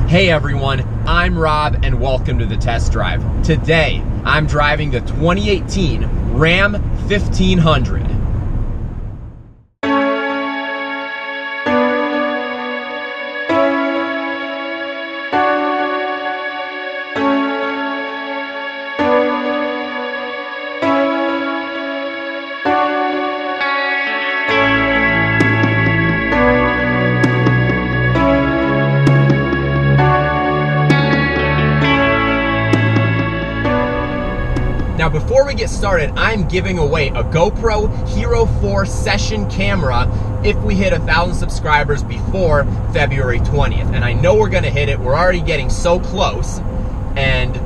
Hey everyone, I'm Rob and welcome to the test drive. Today, I'm driving the 2018 Ram 1500. Now before we get started, I'm giving away a GoPro Hero 4 session camera if we hit 1,000 subscribers before February 20th. And I know we're gonna hit it, we're already getting so close. And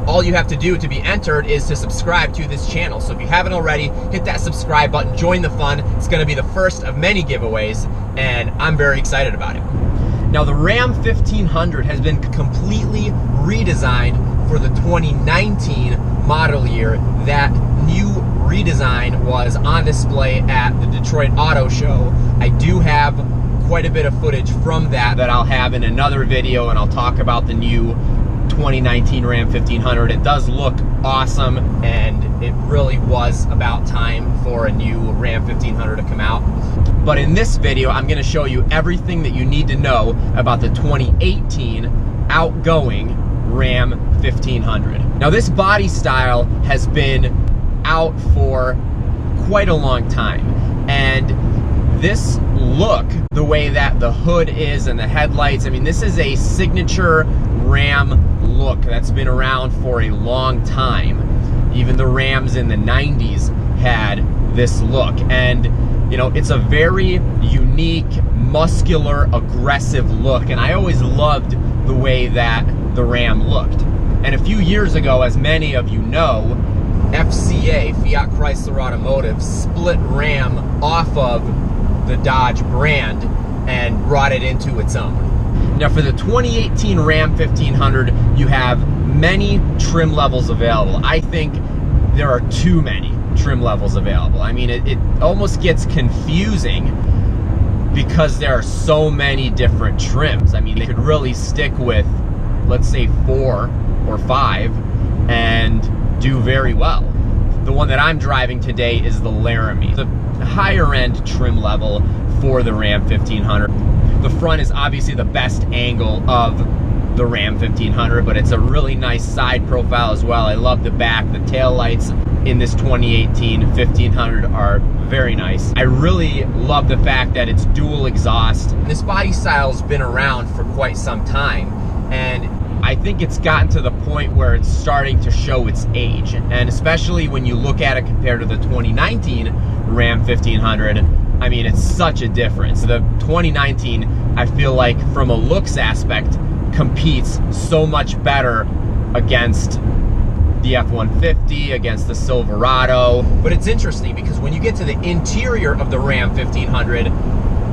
all you have to do to be entered is to subscribe to this channel. So if you haven't already, hit that subscribe button, join the fun. It's gonna be the first of many giveaways, and I'm very excited about it. Now the Ram 1500 has been completely redesigned for the 2019 model year. That new redesign was on display at the Detroit Auto Show. I do have quite a bit of footage from that I'll have in another video, and I'll talk about the new 2019 Ram 1500. It does look awesome, and it really was about time for a new Ram 1500 to come out. But in this video, I'm gonna show you everything that you need to know about the 2018 outgoing Ram 1500. Now this body style has been out for quite a long time, and this look, the way that the hood is and the headlights, I mean, this is a signature Ram look that's been around for a long time. Even the Rams in the 90s had this look, and you know, it's a very unique, muscular, aggressive look, and I always loved the way that the Ram looked. And a few years ago, as many of you know, FCA, Fiat Chrysler Automotive, split Ram off of the Dodge brand and brought it into its own. Now for the 2018 Ram 1500, you have many trim levels available. I think there are too many trim levels available. I mean, it almost gets confusing because there are so many different trims. I mean, they could really stick with, let's say, 4 or 5 and do very well. The one that I'm driving today is the Laramie, the higher end trim level for the Ram 1500. The front is obviously the best angle of the Ram 1500, but it's a really nice side profile as well. I love the back. The tail lights in this 2018 1500 are very nice. I really love the fact that it's dual exhaust. This body style's been around for quite some time, and I think it's gotten to the point where it's starting to show its age. And especially when you look at it compared to the 2019 Ram 1500, I mean, it's such a difference. The 2019, I feel like from a looks aspect, competes so much better against the F-150, against the Silverado. But it's interesting because when you get to the interior of the Ram 1500,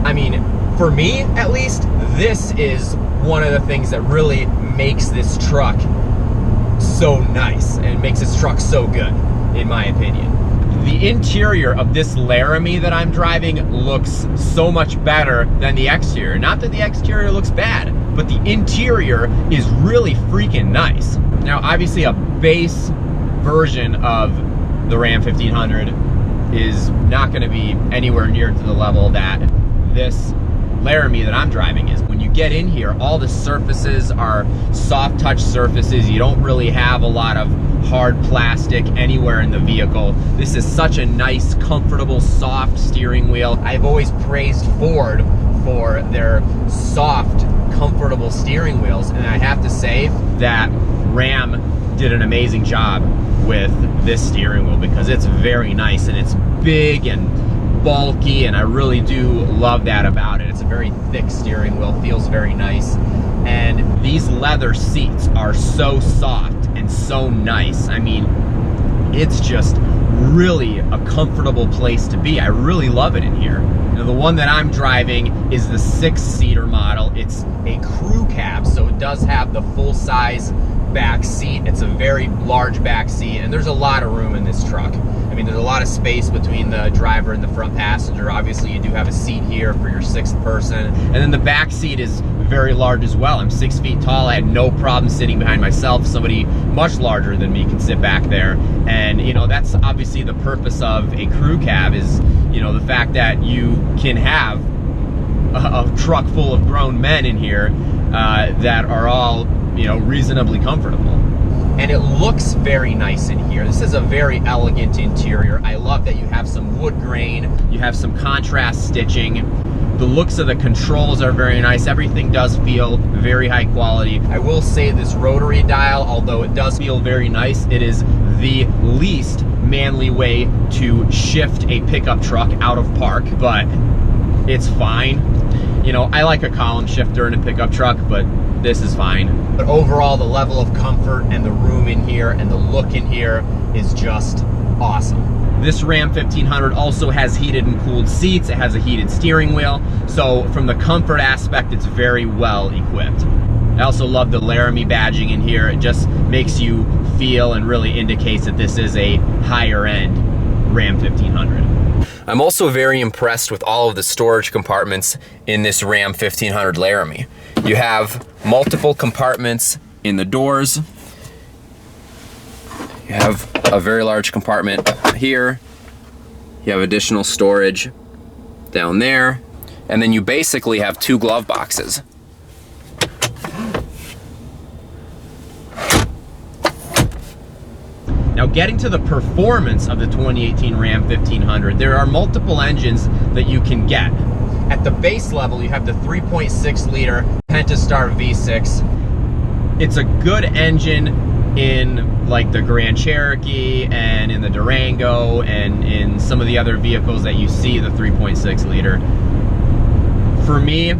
I mean, for me at least, this is one of the things that really makes this truck so nice and makes this truck so good, in my opinion. The interior of this Laramie that I'm driving looks so much better than the exterior. Not that the exterior looks bad, but the interior is really freaking nice. Now, obviously a base version of the Ram 1500 is not gonna be anywhere near to the level that this Laramie that I'm driving is. When you get in here, all the surfaces are soft touch surfaces. You don't really have a lot of hard plastic anywhere in the vehicle. This is such a nice, comfortable, soft steering wheel. I've always praised Ford for their soft, comfortable steering wheels, and I have to say that Ram did an amazing job with this steering wheel because it's very nice and it's big and bulky, and I really do love that about it. It's a very thick steering wheel, feels very nice, and these leather seats are so soft and so nice. I mean, it's just really a comfortable place to be. I really love it in here. Now, the one that I'm driving is the 6-seater model. It's a crew cab, so it does have the full-size back seat. It's a very large back seat, and there's a lot of room in this truck. I mean, there's a lot of space between the driver and the front passenger. Obviously, you do have a seat here for your 6th person. And then the back seat is very large as well. I'm 6 feet tall. I had no problem sitting behind myself. Somebody much larger than me can sit back there. And, you know, that's obviously the purpose of a crew cab is, you know, the fact that you can have a truck full of grown men in here that are all, you know, reasonably comfortable. And it looks very nice in here. This is a very elegant interior. I love that you have some wood grain, you have some contrast stitching. The looks of the controls are very nice. Everything does feel very high quality. I will say this rotary dial, although it does feel very nice, it is the least manly way to shift a pickup truck out of park, but it's fine. You know, I like a column shifter in a pickup truck, but this is fine. But overall, the level of comfort and the room in here and the look in here is just awesome. This Ram 1500 also has heated and cooled seats. It has a heated steering wheel. So from the comfort aspect, it's very well equipped. I also love the Laramie badging in here. It just makes you feel and really indicates that this is a higher end Ram 1500. I'm also very impressed with all of the storage compartments in this Ram 1500 Laramie. You have multiple compartments in the doors. You have a very large compartment here. You have additional storage down there. And then you basically have 2 glove boxes. Now, getting to the performance of the 2018 Ram 1500, there are multiple engines that you can get. At the base level, you have the 3.6 liter Pentastar V6. It's a good engine in like the Grand Cherokee and in the Durango and in some of the other vehicles that you see the 3.6 liter. For me,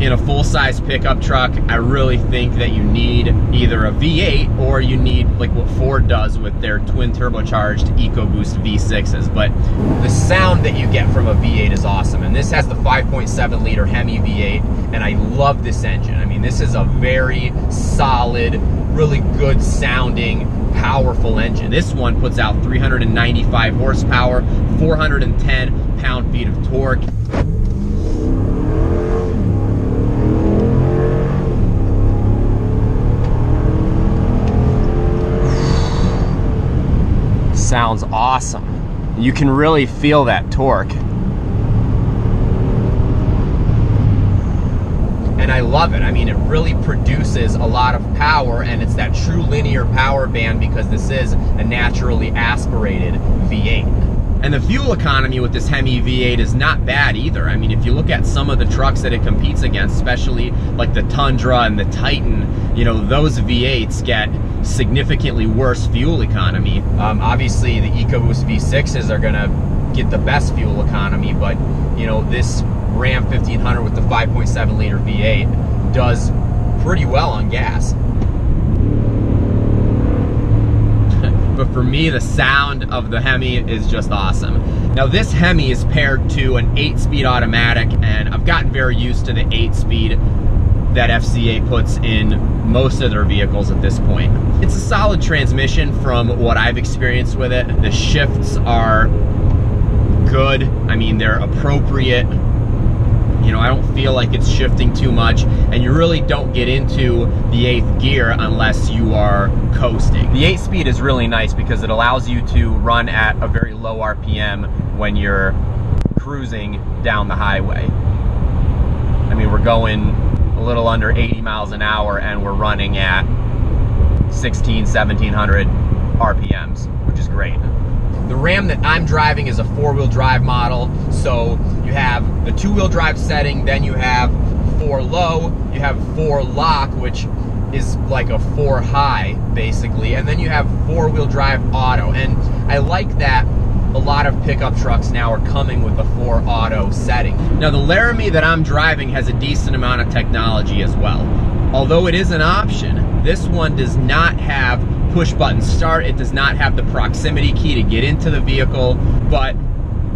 in a full-size pickup truck, I really think that you need either a V8 or you need like what Ford does with their twin turbocharged EcoBoost V6s. But the sound that you get from a V8 is awesome. And this has the 5.7 liter HEMI V8, and I love this engine. I mean, this is a very solid, really good sounding, powerful engine. This one puts out 395 horsepower, 410 pound-feet of torque. Sounds awesome. You can really feel that torque. And I love it. I mean, it really produces a lot of power, and it's that true linear power band because this is a naturally aspirated V8. And the fuel economy with this HEMI V8 is not bad either. I mean, if you look at some of the trucks that it competes against, especially like the Tundra and the Titan, you know, those V8s get significantly worse fuel economy. Obviously, the EcoBoost V6s are gonna get the best fuel economy, but you know, this Ram 1500 with the 5.7 liter V8 does pretty well on gas. But for me, the sound of the HEMI is just awesome. Now, this HEMI is paired to an 8-speed automatic, and I've gotten very used to the 8-speed that FCA puts in most of their vehicles at this point. It's a solid transmission from what I've experienced with it. The shifts are good. I mean, they're appropriate. You know, I don't feel like it's shifting too much, and you really don't get into the 8th gear unless you are coasting. The 8-speed is really nice because it allows you to run at a very low RPM when you're cruising down the highway. I mean, we're going a little under 80 miles an hour and we're running at 1700 RPMs, which is great. The Ram that I'm driving is a 4-wheel drive model, so you have the 2-wheel drive setting, then you have 4 low, you have 4 lock, which is like a 4 high basically, and then you have 4-wheel drive auto. And I like that a lot of pickup trucks now are coming with the 4 auto setting. Now, the Laramie that I'm driving has a decent amount of technology as well. Although it is an option, this one does not have push button start. It does not have the proximity key to get into the vehicle, but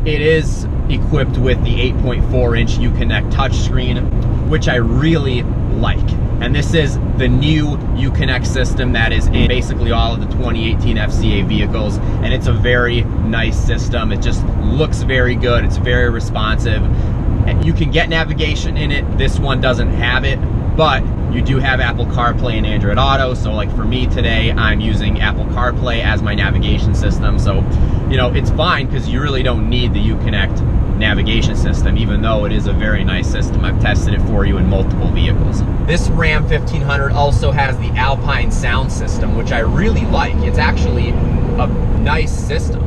it is equipped with the 8.4-inch Uconnect touchscreen, which I really like. And this is the new Uconnect system that is in basically all of the 2018 FCA vehicles, and it's a very nice system. It just looks very good. It's very responsive. You can get navigation in it. This one doesn't have it, but you do have Apple CarPlay and Android Auto. So like for me today, I'm using Apple CarPlay as my navigation system. So, you know, it's fine because you really don't need the Uconnect navigation system, even though it is a very nice system. I've tested it for you in multiple vehicles. This Ram 1500 also has the Alpine sound system, which I really like. It's actually a nice system.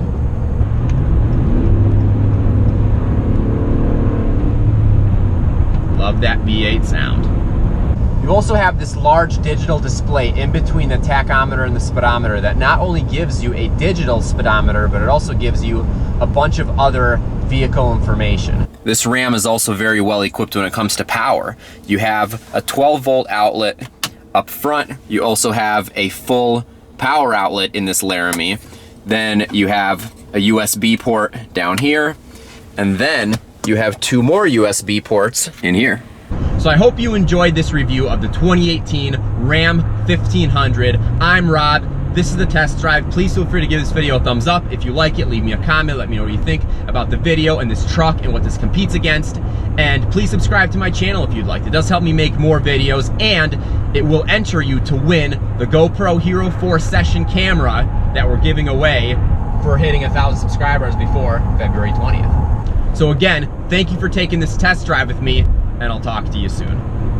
Love that V8 sound. You also have this large digital display in between the tachometer and the speedometer that not only gives you a digital speedometer, but it also gives you a bunch of other vehicle information. This Ram is also very well equipped when it comes to power. You have a 12-volt outlet up front. You also have a full power outlet in this Laramie. Then you have a USB port down here, and then you have 2 more USB ports in here. So I hope you enjoyed this review of the 2018 Ram 1500. I'm Rob. This is the test drive. Please feel free to give this video a thumbs up. If you like it, leave me a comment. Let me know what you think about the video and this truck and what this competes against. And please subscribe to my channel if you'd like. It does help me make more videos, and it will enter you to win the GoPro Hero 4 Session camera that we're giving away for hitting 1,000 subscribers before February 20th. So again, thank you for taking this test drive with me, and I'll talk to you soon.